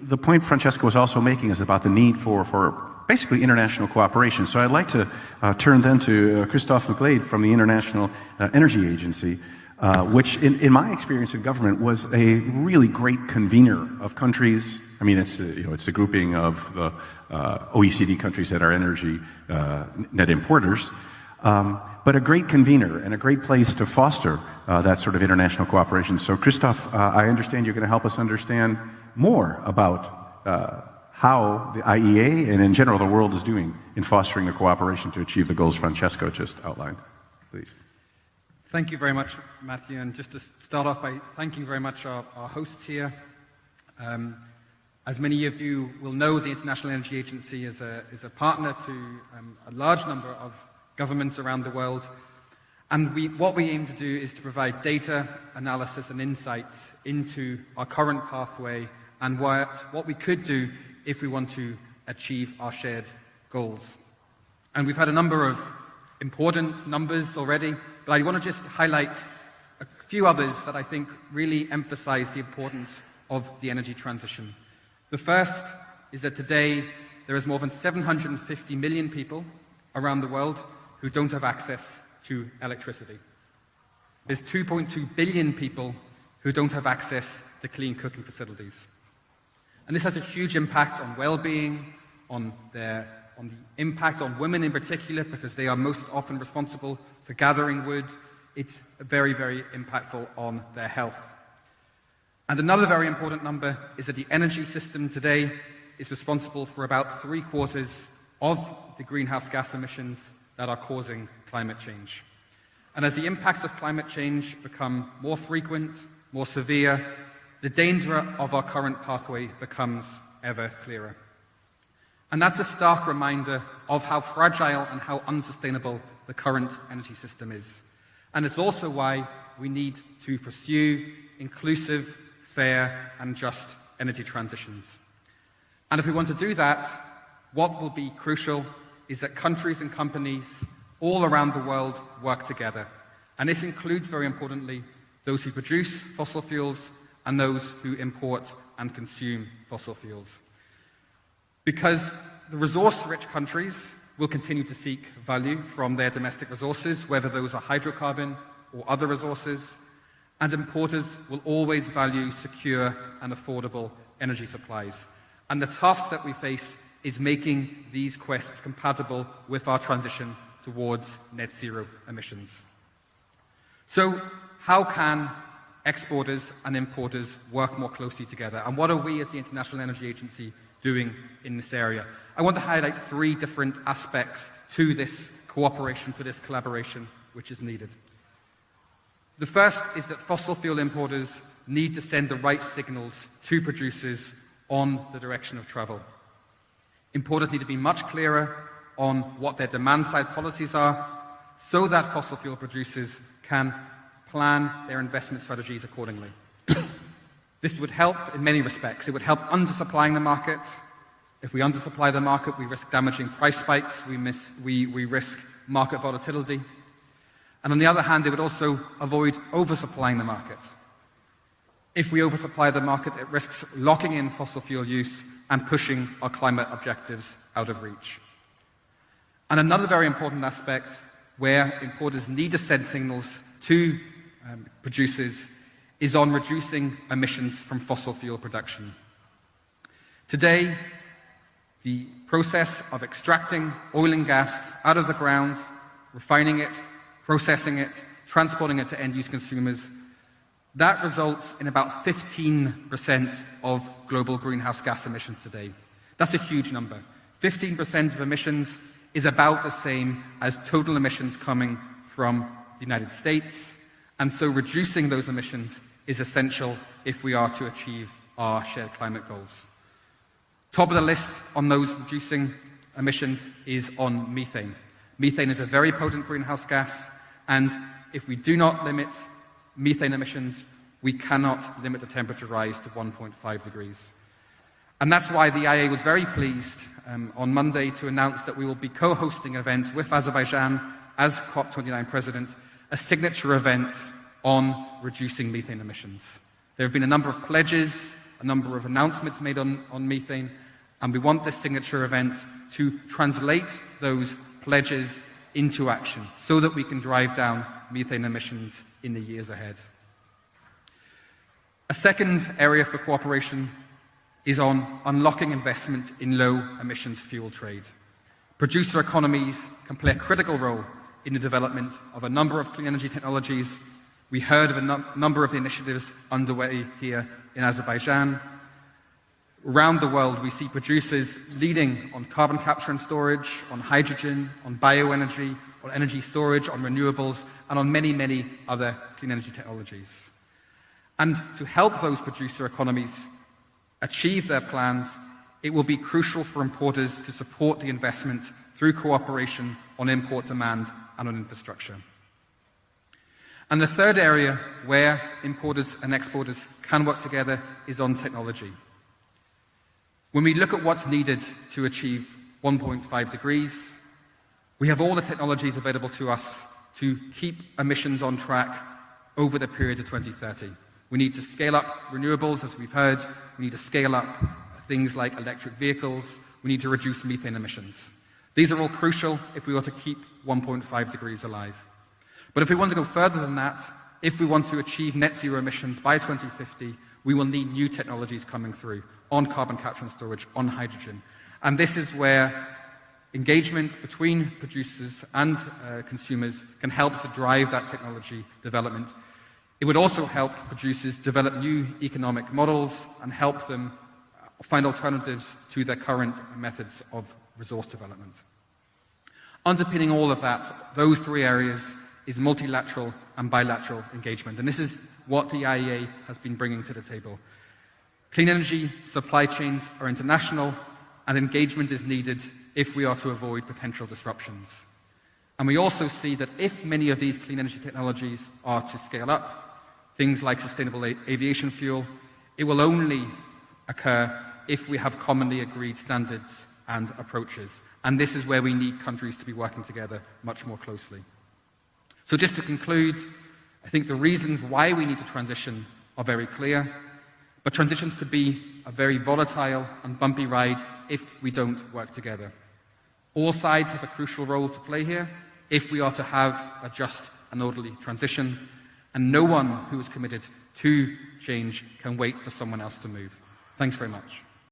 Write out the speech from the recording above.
the point Francesco was also making is about the need for basically international cooperation. So I'd like to turn then to Kristof Makqleyd from the International Energy Agency, which in my experience in government was a really great convener of countries. I mean, it's a grouping of the OECD countries that are energy net importers, but a great convener and a great place to foster that sort of international cooperation. So Kristof, I understand you're going to help us understand more about how the IEA and in general the world is doing in fostering the cooperation to achieve the goals Francesco just outlined. Please. Thank you very much, Matthew. And just to start off by thanking very much our hosts here. As many of you will know, the International Energy Agency is a partner to a large number of governments around the world. And what we aim to do is to provide data, analysis and insights into our current pathway and what we could do if we want to achieve our shared goals. And we've had a number of important numbers already, but I want to just highlight a few others that I think really emphasize the importance of the energy transition. The first is that today there is more than 750 million people around the world who don't have access to electricity. There's 2.2 billion people who don't have access to clean cooking facilities. And this has a huge impact on well-being, on the impact on women in particular, because they are most often responsible for gathering wood. It's very, very impactful on their health. And another very important number is that the energy system today is responsible for about 3/4 of the greenhouse gas emissions that are causing climate change. And as the impacts of climate change become more frequent, more severe, the danger of our current pathway becomes ever clearer. And that's a stark reminder of how fragile and how unsustainable the current energy system is. And it's also why we need to pursue inclusive, fair and just energy transitions. And if we want to do that, what will be crucial is that countries and companies all around the world work together. And this includes, very importantly, those who produce fossil fuels and those who import and consume fossil fuels. Because the resource-rich countries will continue to seek value from their domestic resources, whether those are hydrocarbon or other resources, and importers will always value secure and affordable energy supplies. And the task that we face is making these quests compatible with our transition towards net zero emissions. So how can exporters and importers work more closely together? And what are we as the International Energy Agency doing in this area? I want to highlight 3 different aspects to this cooperation, to this collaboration, which is needed. The first is that fossil fuel importers need to send the right signals to producers on the direction of travel. Importers need to be much clearer on what their demand-side policies are so that fossil fuel producers can plan their investment strategies accordingly. This would help in many respects. It would help undersupplying the market. If we undersupply the market, we risk damaging price spikes, we risk market volatility. And on the other hand, it would also avoid oversupplying the market. If we oversupply the market, it risks locking in fossil fuel use and pushing our climate objectives out of reach. And another very important aspect where importers need to send signals to producers is on reducing emissions from fossil fuel production. Today, the process of extracting oil and gas out of the ground, refining it, processing it, transporting it to end-use consumers, that results in about 15% of global greenhouse gas emissions today. That's a huge number. 15% of emissions is about the same as total emissions coming from the United States, and so reducing those emissions is essential if we are to achieve our shared climate goals. Top of the list on those reducing emissions is on methane. Methane is a very potent greenhouse gas, and if we do not limit methane emissions, we cannot limit the temperature rise to 1.5 degrees. And that's why the IEA was very pleased on Monday to announce that we will be co-hosting an event with Azerbaijan as COP29 president, a signature event on reducing methane emissions. There have been a number of pledges a number of announcements made on methane, and we want this signature event to translate those pledges into action so that we can drive down methane emissions in the years ahead. A second area for cooperation is on unlocking investment in low emissions fuel trade. Producer economies can play a critical role in the development of a number of clean energy technologies. We heard of a number of the initiatives underway here in Azerbaijan. Around the world, we see producers leading on carbon capture and storage, on hydrogen, on bioenergy, on energy storage, on renewables, and on many, many other clean energy technologies. And to help those producer economies achieve their plans, it will be crucial for importers to support the investment through cooperation on import demand and on infrastructure. And the third area where importers and exporters can work together is on technology. When we look at what's needed to achieve 1.5 degrees, we have all the technologies available to us to keep emissions on track over the period of 2030. We need to scale up renewables, as we've heard. We need to scale up things like electric vehicles. We need to reduce methane emissions. These are all crucial if we want to keep 1.5 degrees alive. But if we want to go further than that, if we want to achieve net zero emissions by 2050, we will need new technologies coming through on carbon capture and storage, on hydrogen. And this is where engagement between producers and consumers can help to drive that technology development. It would also help producers develop new economic models and help them find alternatives to their current methods of resource development. Underpinning all of that, those three areas, is multilateral and bilateral engagement. And this is what the IEA has been bringing to the table. Clean energy supply chains are international, and engagement is needed if we are to avoid potential disruptions. And we also see that if many of these clean energy technologies are to scale up, things like sustainable aviation fuel, it will only occur if we have commonly agreed standards and approaches. And this is where we need countries to be working together much more closely. So just to conclude, I think the reasons why we need to transition are very clear, but transitions could be a very volatile and bumpy ride if we don't work together. All sides have a crucial role to play here if we are to have a just and orderly transition, and no one who is committed to change can wait for someone else to move. Thanks very much.